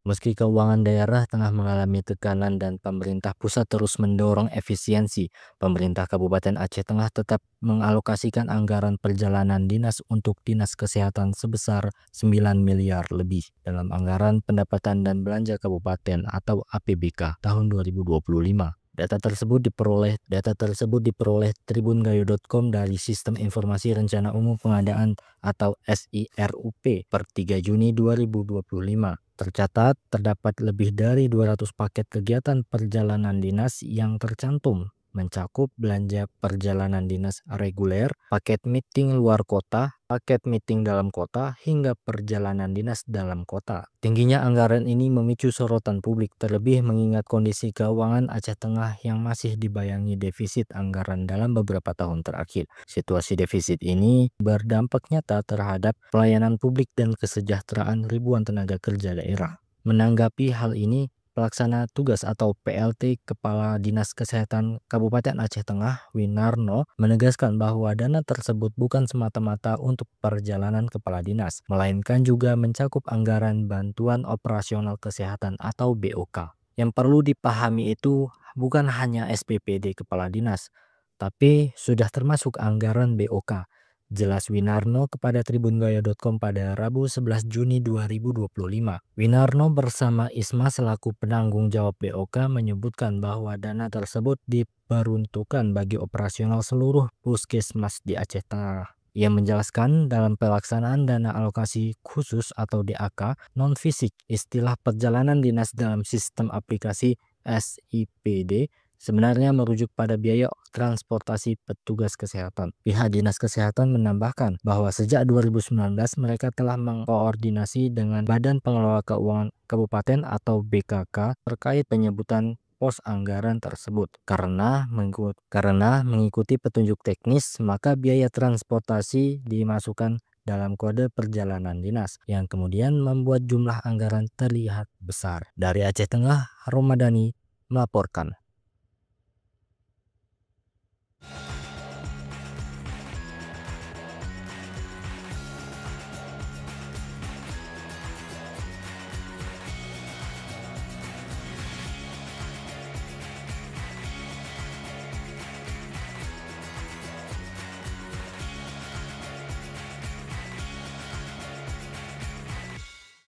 Meski keuangan daerah tengah mengalami tekanan dan pemerintah pusat terus mendorong efisiensi, pemerintah Kabupaten Aceh Tengah tetap mengalokasikan anggaran perjalanan dinas untuk Dinas Kesehatan sebesar 9 miliar lebih dalam Anggaran Pendapatan dan Belanja Kabupaten atau APBK tahun 2025. Data tersebut diperoleh tribungayu.com dari Sistem Informasi Rencana Umum Pengadaan atau SIRUP per 3 Juni 2025. Tercatat terdapat lebih dari 200 paket kegiatan perjalanan dinas yang tercantum, mencakup belanja perjalanan dinas reguler, paket meeting luar kota, paket meeting dalam kota, hingga perjalanan dinas dalam kota. Tingginya anggaran ini memicu sorotan publik, terlebih mengingat kondisi keuangan Aceh Tengah yang masih dibayangi defisit anggaran dalam beberapa tahun terakhir. Situasi defisit ini berdampak nyata terhadap pelayanan publik dan kesejahteraan ribuan tenaga kerja daerah. Menanggapi hal ini, Pelaksana Tugas atau PLT Kepala Dinas Kesehatan Kabupaten Aceh Tengah, Winarno, menegaskan bahwa dana tersebut bukan semata-mata untuk perjalanan kepala dinas, melainkan juga mencakup anggaran bantuan operasional kesehatan atau BOK. Yang perlu dipahami itu bukan hanya SPPD kepala dinas, tapi sudah termasuk anggaran BOK. Jelas Winarno kepada tribungaya.com pada Rabu 11 Juni 2025. Winarno bersama Isma selaku penanggung jawab BOK menyebutkan bahwa dana tersebut diperuntukkan bagi operasional seluruh puskesmas di Aceh Tengah. Ia menjelaskan dalam pelaksanaan dana alokasi khusus atau DAK non-fisik, istilah perjalanan dinas dalam sistem aplikasi SIPD sebenarnya merujuk pada biaya transportasi petugas kesehatan. Pihak Dinas Kesehatan menambahkan bahwa sejak 2019 mereka telah mengkoordinasi dengan Badan Pengelola Keuangan Kabupaten atau BKK terkait penyebutan pos anggaran tersebut. Karena mengikuti petunjuk teknis, maka biaya transportasi dimasukkan dalam kode perjalanan dinas yang kemudian membuat jumlah anggaran terlihat besar. Dari Aceh Tengah, Romadani melaporkan.